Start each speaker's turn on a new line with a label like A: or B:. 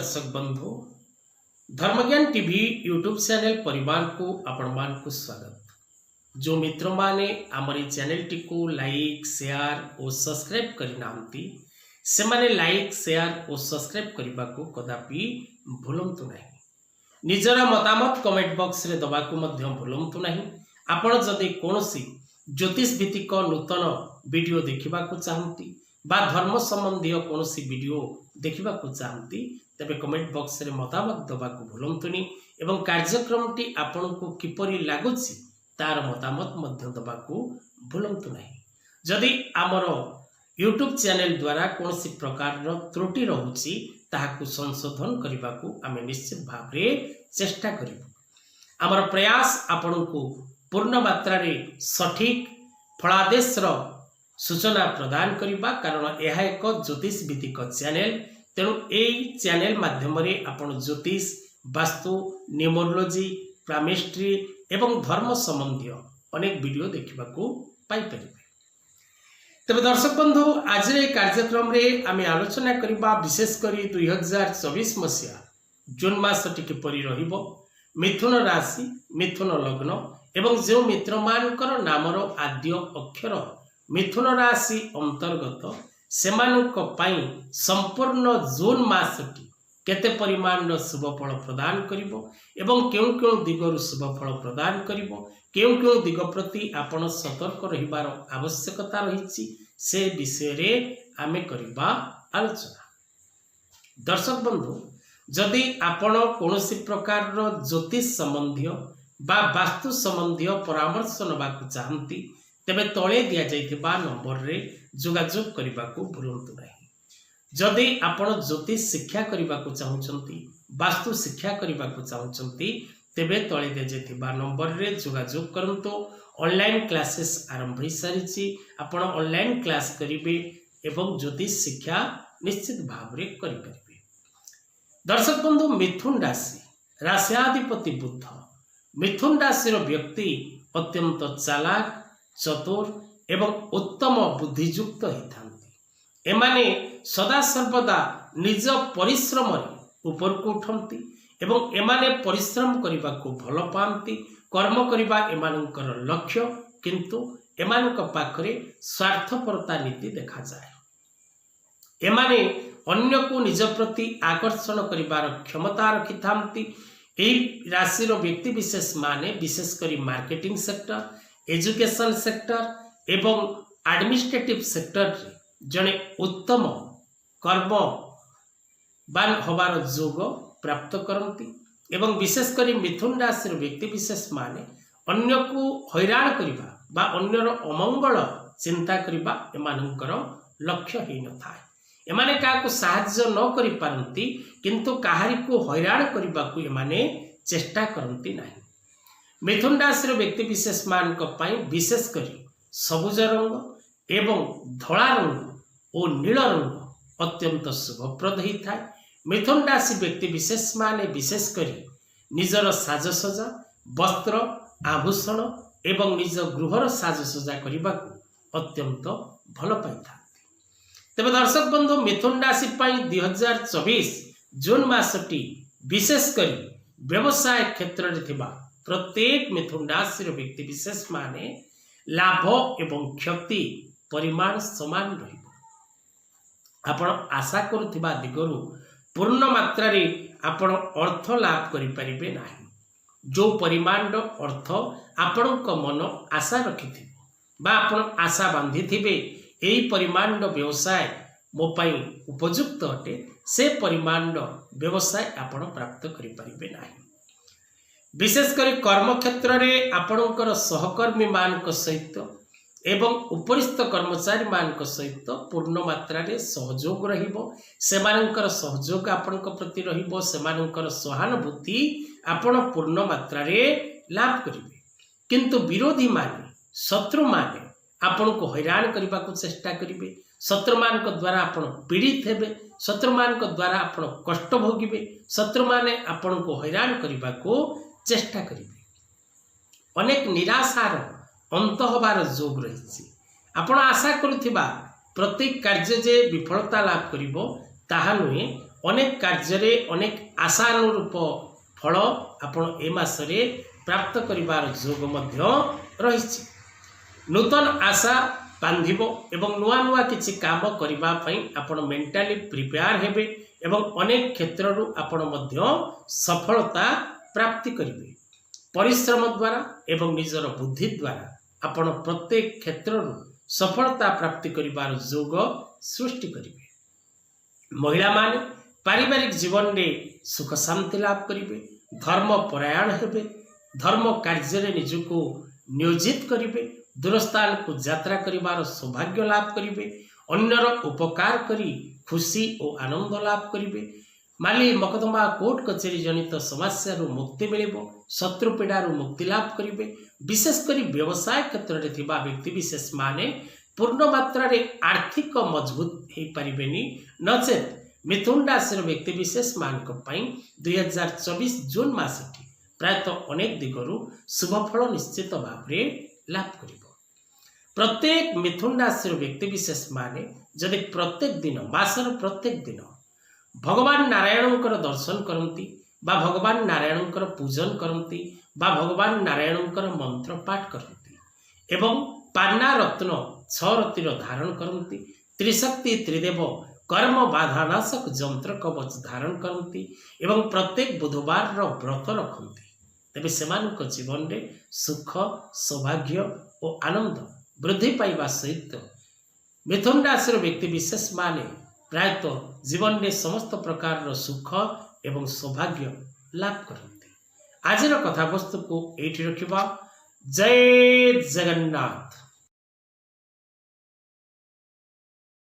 A: दर्शक बंधु धर्मज्ञान TV YouTube channel परिवार को आपण मान को स्वागत। जो मित्र माने आमरी चैनल टी को लाइक शेयर और सब्सक्राइब करना से माने लाइक शेयर और सब्सक्राइब करने को कदापि भूलंतु नहीं। निजरा मतामत कमेंट बॉक्स रे दबा को मध्य भूलंतु नहीं। आपण जदि कोनोसी ज्योतिष भित्तिक नूतन वीडियो देखा चाहती बा धर्म संबंधी कोनोसी वीडियो देखा चाहती तेबे कमेंट बॉक्स रे मतामत दबा को भूलंतुनी एवं कार्यक्रम टी आपण को किपरि लागुछि तार मतामत मध्य दबा को भूलंतु नहीं। जदि आमर यूट्यूब चैनल द्वारा कोनोसी प्रकार त्रुटि रहुछि ताहाकु संशोधन करने को आम निश्चित भाव में चेष्टा करिबु। आमर प्रयास आपण को पूर्ण मात्रा रे सठिक फलादेश सूचना प्रदान करबा कारण यह एक ज्योतिष भित्तिक चैनल तेणु यही चैनल माध्यम आपण ज्योतिष वास्तु न्यूमरोलॉजी प्रामिस्ट्री एवं धर्म संबंधी अनेक वीडियो देखा पाई परिबे। तबे दर्शक बंधु आज कार्यक्रम रे आमे आलोचना करबा विशेषकर 2024 मसीहा जून मास टी किपरि रहिबो मिथुन राशि मिथुन लग्न एवं जो मित्र मानकर नामर आद्य अक्षर मिथुन राशि अंतर्गत सेमानक पाई संपूर्ण जून मासटी केते परिमाण शुभ फल प्रदान करिवो एवं केउ केउ दिगरु शुभ फल प्रदान करिवो केउ केउ दिग प्रति आपण सतर्क रहिबार आवश्यकता रहिछि से विषय रे आमे करिबा आलोचना। दर्शक बंधु जदि आपण कोनोसी प्रकार ज्योतिष संबंधी बा वास्तु संबंधी परामर्श नबाकु चाहंती तेबे तले दिया जाइथिबा नंबर रे जोगाजोग करबा को भूलंतु नहीं। जदि आपण ज्योतिष शिक्षा करबा को चाहुचंती वास्तु शिक्षा करबा को चाहुचंती तेबे तले दिया जाइथिबा नंबर रे जोगाजोग करंतो। ऑनलाइन क्लासेस आरंभ हो सारी आपण ऑनलाइन क्लास करिवे एवं ज्योतिष शिक्षा निश्चित भाव रे करि परिबे। दर्शक बंधु मिथुन राशि राशियाधिपति बुध मिथुन राशि व्यक्ति अत्यंत चालाक चतुर एवं उत्तम बुद्धियुक्त होता एमाने सदा सर्वदा निज परिश्रम ऊपर को उठती एवं एमाने परिश्रम करने को भल पाती कर्म करने एमानकर लक्ष्य किंतु एमानक पाखरे स्वार्थपरता नीति देखा जाए। एमाने अन्य को निज प्रति आकर्षण करिवार क्षमता रखि थांती। एही राशि व्यक्ति विशेष माने विशेषकर मार्केटिंग सेक्टर एजुकेशन सेक्टर एवं एडमिनिस्ट्रेटिव सेक्टर जड़े उत्तम कर्मवान होबार जोग प्राप्त करती एवं विशेषकर मिथुन राशि व्यक्ति विशेष माने अन्य को हैरान करबा बा अन्यर अमंगल चिंता करबा एमानकर लक्ष्य ही न थाए। एमाने काको साहाय्य न करि पारंती किंतु काहारी को हैरान करबा को एमाने चेष्टा करंती नहीं। मिथुन राशि व्यक्ति विशेष मान विशेषकर सबुज रंग एवं धला रंग और नील रंग अत्यंत शुभप्रद होता है। मिथुन राशि व्यक्ति विशेष माने विशेषकर निजर साजसजा वस्त्र आभूषण एवं निज गृहर साजसजा करने को अत्यंत भल पाई था। तेज दर्शक बंधु मिथुन राशि 2024 जून मासटी विशेषकर व्यवसाय क्षेत्र में थिबा प्रत्येक मिथुन राशि व्यक्ति विशेष माने लाभ एवं क्षति परिमाण समान रहिबो। आपण आशा करुथिबा दिगरु पूर्ण मात्रा रे आपण अर्थ लाभ करि परिबे नाही। जो परिमाण अर्थ आपणक मन आशा रखिथिबो बा आपण आशा बांधिथिबे एई परिमाण व्यवसाय मो पई उपयुक्त अटे से परिमाण व्यवसाय आपण प्राप्त करि परिबे नाही। विशेषकर कर्म क्षेत्र में आपणकर सहकर्मी मान सहित एवं उपरिस्थ कर्मचारी मान सहित पूर्ण मात्रा रे सहयोग रहिबो। सेमानकर सहयोग आपण प्रति रहिबो सेमानकर सहानुभूति आपण पूर्ण मात्रा रे लाभ करिवे किंतु विरोधी माने शत्रु माने आपण को हैरान करबा को चेष्टा करिवे। शत्रु मान द्वारा आपण पीड़ित हेबे शत्रु मान द्वारा आपण कष्ट भोगिबे शत्रु माने आपण को हैरान करबा को चेष्टा करिवे। अनेक निराशार अंत होबार जोग रही आपण आशा करुथिबा प्रत्येक कार्य जे विफलता लाभ करिवो ताहा नुहे अनेक कार्य अनेक आशानुरूप फल आपण ए मासरे प्राप्त करिवार जोग मध्य रहिछि। नूतन आशा बांधिब एवं नुआ नुआ किछि काम करिबा पई आपण मेंटली प्रिपेयर हेबे एवं अनेक क्षेत्ररु आपण मध्य सफलता प्राप्ति करिवे। परिश्रम द्वारा एवं निजर बुद्धि द्वारा आपण प्रत्येक क्षेत्ररु सफलता प्राप्ति करिवार जोग सृष्टि करिवे। महिला माने पारिवारिक जीवन रे सुख शांति लाभ करिवे, धर्म परायण हेबे, धर्म कार्य निजको नियोजित करिवे, दूरस्थान को यात्रा करिवार सौभाग्य लाभ करिवे, अन्यर उपकार करी खुशी और आनंद लाभ करिवे, माली मकदमा कोर्ट कचेरी जनित समस्या मुक्ति मिलिबो, शत्रु पीड़ार मुक्ति लाभ करिवे। विशेषकर व्यवसाय क्षेत्र में थिबा व्यक्ति विशेष माने पूर्ण मात्रा रे आर्थिक मजबूत हो पारिबेनी, नचेत मिथुन राशि व्यक्ति विशेष मानक पई 2024 जून मासटी प्रायतः अनेक दिगरु शुभ फल निश्चित भाव लाभ करिबो। प्रत्येक मिथुन राशि व्यक्ति विशेष माने जदि प्रत्येक दिन मासर प्रत्येक दिन भगवान नारायणकर दर्शन करती बा भगवान नारायणकर पूजन करती बा भगवान नारायणकर मंत्र पाठ करती एवं पान्ना रत्न 6 रतिर धारण करती, त्रिशक्ति त्रिदेव कर्म बाधानाशक जंत्र कवच धारण करती एवं प्रत्येक बुधवार व्रत रखती, तेबे सेमानक जीवन रे सुख सौभाग्य और आनंद वृद्धि पाइबा सहित मिथुन राशि व्यक्ति विशेष माने प्रायतः जीवन में समस्त प्रकार सुख एवं सौभाग्य लाभ करते। आज कथा वस्तु को एठी रखिबा। जय जगन्नाथ।